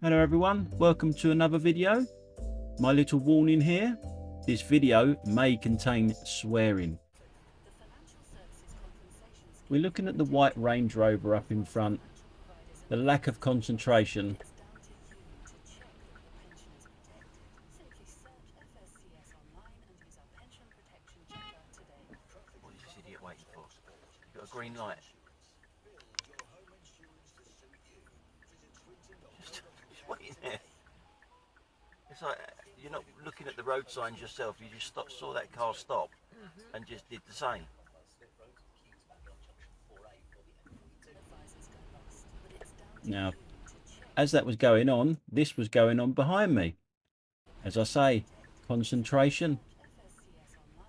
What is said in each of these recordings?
Hello everyone, welcome to another video. My little warning here, this video may contain swearing. We're looking at the white Range Rover up in front, the lack of concentration. What is this idiot waiting for? You've got a green light. Just waiting there. It's like you're not looking at the road signs yourself. You just saw that car stop and just did the same. Now, as that was going on, this was going on behind me. As I say, concentration.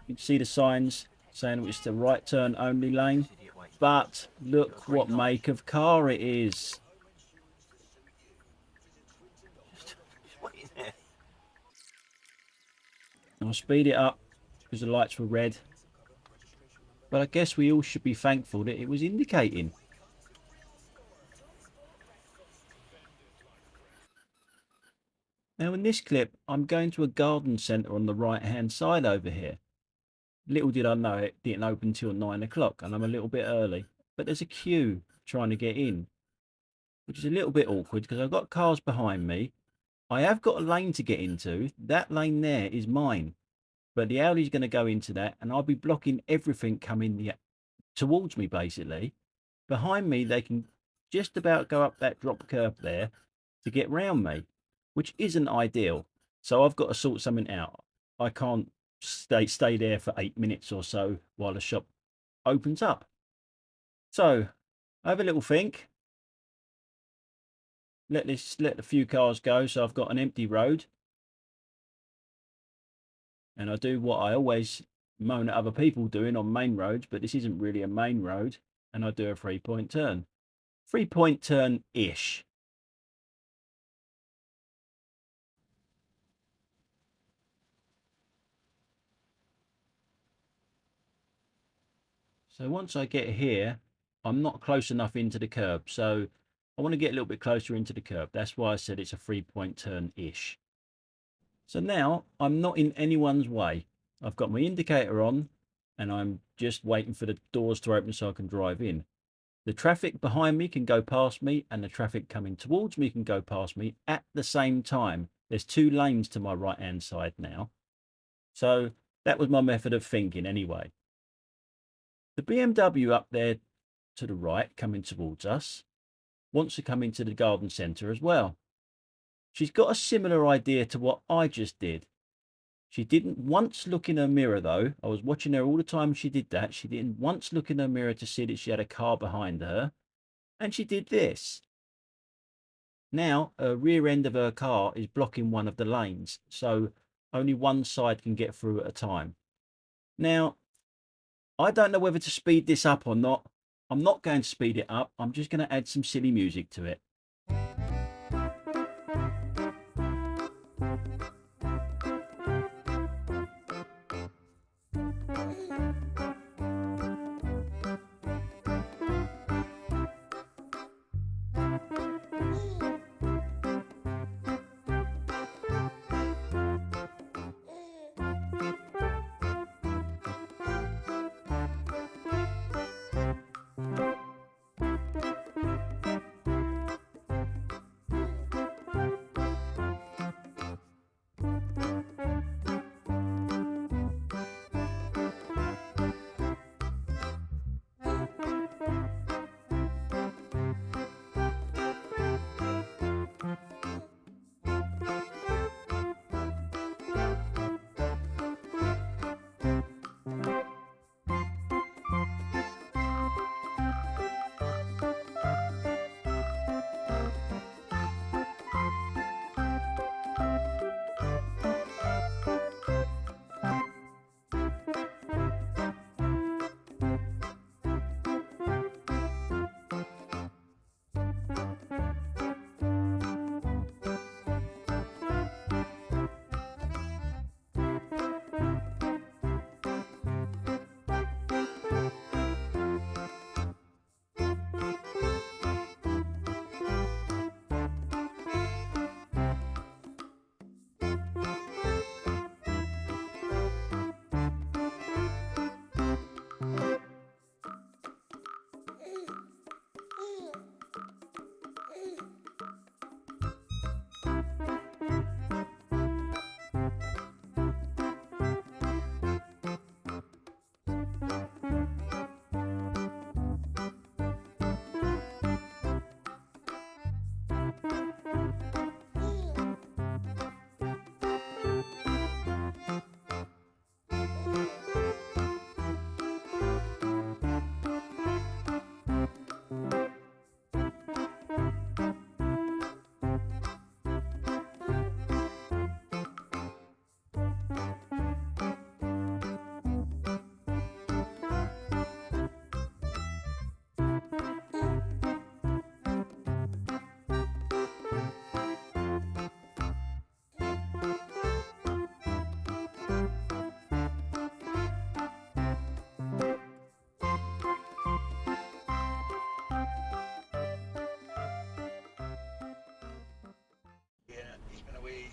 You can see the signs saying it's the right turn only lane. But look what make of car it is. Just waiting there. I'll speed it up because the lights were red. But I guess we all should be thankful that it was indicating. Now in this clip, I'm going to a garden centre on the right hand side over here. Little did I know it didn't open till 9 o'clock and I'm a little bit early. But there's a queue trying to get in, which is a little bit awkward because I've got cars behind me. I have got a lane to get into. That lane there is mine. But the Audi's going to go into that and I'll be blocking everything coming towards me basically. Behind me, they can just about go up that drop curb there to get round me, which isn't ideal. So I've got to sort something out. I can't stay there for 8 minutes or so while the shop opens up. So I have a little think. Let a few cars go so I've got an empty road. And I do what I always moan at other people doing on main roads, but this isn't really a main road. And I do a 3-point turn. 3-point turn-ish. So once I get here, I'm not close enough into the curb. So I want to get a little bit closer into the curb. That's why I said it's a 3-point turn-ish. So now I'm not in anyone's way. I've got my indicator on and I'm just waiting for the doors to open so I can drive in. The traffic behind me can go past me and the traffic coming towards me can go past me at the same time. There's 2 lanes to my right hand side now. So that was my method of thinking anyway. The BMW up there to the right coming towards us wants to come into the garden centre as well. She's got a similar idea to what I just did. She didn't once look in her mirror though. I was watching her all the time she did that. She didn't once look in her mirror to see that she had a car behind her. And she did this. Now her rear end of her car is blocking one of the lanes. So only one side can get through at a time. Now, I don't know whether to speed this up or not. I'm not going to speed it up. I'm just going to add some silly music to it.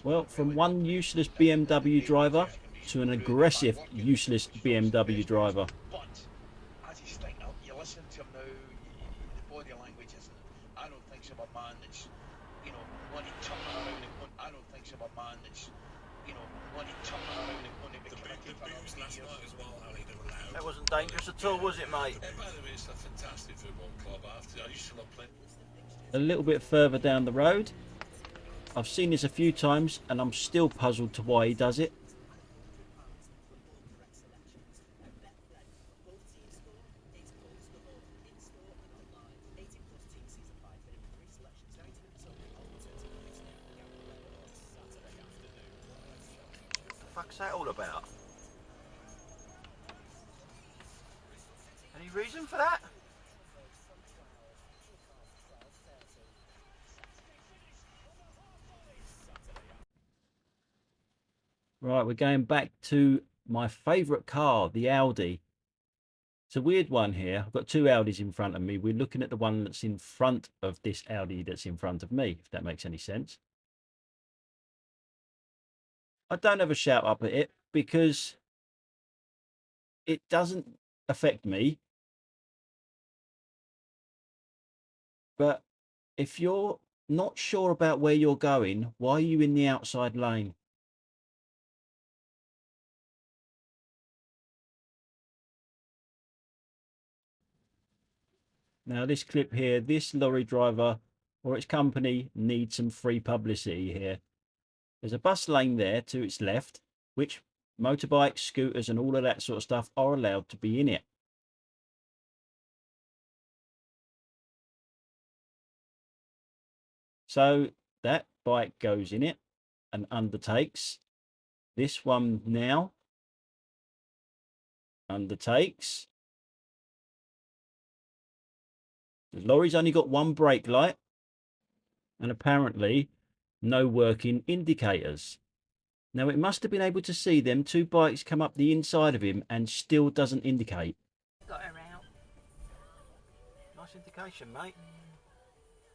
Well, from one useless BMW driver to an aggressive, useless BMW driver. But as he's sticking up, you listen to him now, the body language isn't. I don't think so, a man that's, you know, when he turn it around and going, I don't think so, a man that's, you know, when he turn it around and going to be committed for another 3 years. As well, Ali, they were loud. That wasn't dangerous at all, was it, mate? Yeah, by the way, it's a fantastic football club. I used to love playing. A little bit further down the road. I've seen this a few times and I'm still puzzled to why he does it. What's that all about? Any reason for that? Right, we're going back to my favourite car, the Audi. It's a weird one here. I've got two Audis in front of me. We're looking at the one that's in front of this Audi that's in front of me, if that makes any sense. I don't have a shout up at it because it doesn't affect me. But if you're not sure about where you're going, why are you in the outside lane? Now this clip here, this lorry driver or its company needs some free publicity here. There's a bus lane there to its left, which motorbikes, scooters and all of that sort of stuff are allowed to be in it. So that bike goes in it and undertakes. This one now undertakes. The lorry's only got one brake light and apparently no working indicators. Now it must have been able to see them two bikes come up the inside of him and still doesn't indicate. Got her out. Nice indication, mate.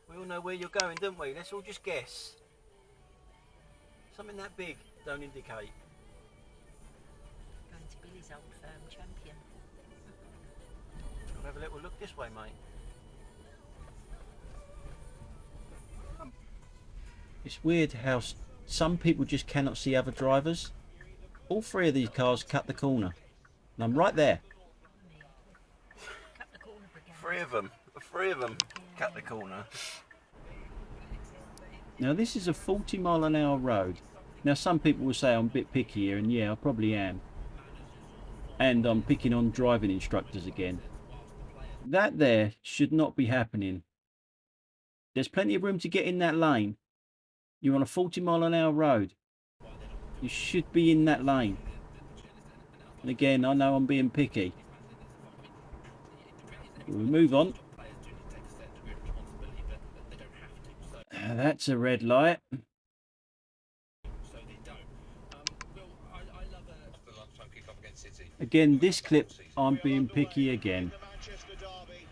We all know where you're going, don't we? Let's all just guess. Something that big, don't indicate. Going to Billy's old firm champion. I'll have a little look this way, mate. It's weird how some people just cannot see other drivers. All three of these cars cut the corner. And I'm right there. Cut the corner brigade. Three of them cut the corner. Now this is a 40-mile-an-hour road. Now some people will say I'm a bit picky here, and yeah, I probably am. And I'm picking on driving instructors again. That there should not be happening. There's plenty of room to get in that lane. You're on a 40-mile-an-hour road. You should be in that lane. And again, I know I'm being picky. We'll move on. That's a red light. Again, this clip, I'm being picky again.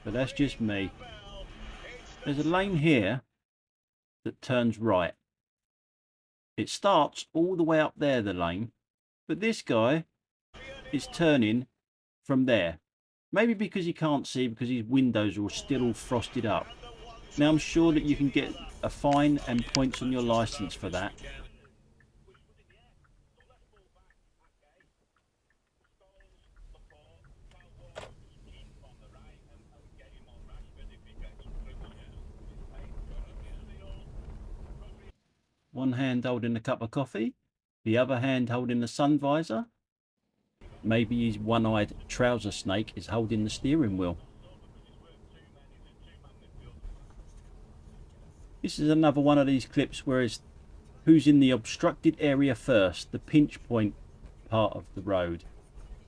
But that's just me. There's a lane here that turns right. It starts all the way up there, the lane, but this guy is turning from there. Maybe because he can't see, because his windows are still all frosted up. Now I'm sure that you can get a fine and points on your license for that. One hand holding a cup of coffee, the other hand holding the sun visor. Maybe his one-eyed trouser snake is holding the steering wheel. This is another one of these clips where it's who's in the obstructed area first, the pinch point part of the road.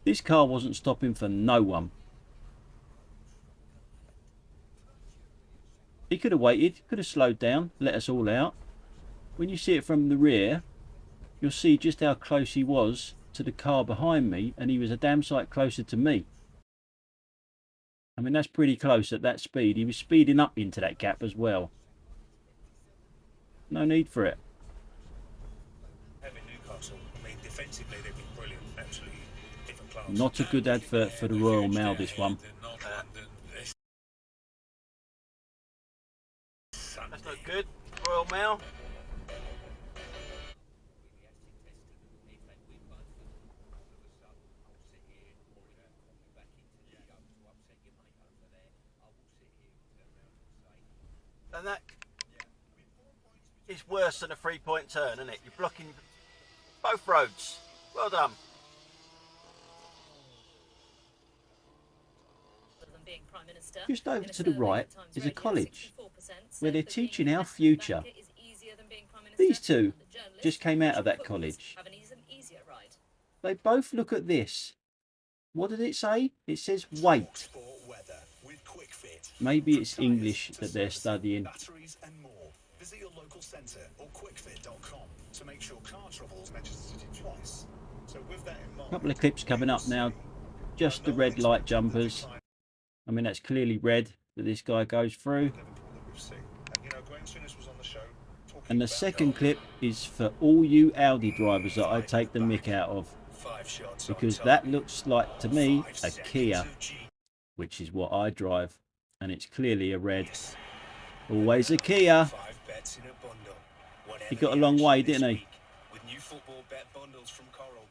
This car wasn't stopping for no one. He could have waited, could have slowed down, let us all out. When you see it from the rear, you'll see just how close he was to the car behind me, and he was a damn sight closer to me. I mean, that's pretty close at that speed. He was speeding up into that gap as well. No need for it. defensively, they've been brilliant. Absolutely different class. Not a good advert for the Royal Mail, this one. They're North London. That's not good. Royal Mail. And that is worse than a 3-point turn, isn't it? You're blocking both roads. Well done. Just over to the right is a college where they're teaching our future. These two just came out of that college. They both look at this. What did it say? It says wait. Maybe it's English that they're studying. Batteries and more. Visit your local centre or quickfit.com to make sure car troubles mentions it twice. So with that in mind, Couple of clips coming up now. Just the red light jumpers. I mean, that's clearly red that this guy goes through. And the second clip is for all you Audi drivers that I take the mick out of. Because that looks like, to me, a Kia, which is what I drive. And it's clearly a red. Always a Kia. He got a long way, didn't he? with new football bet bundles from Coral,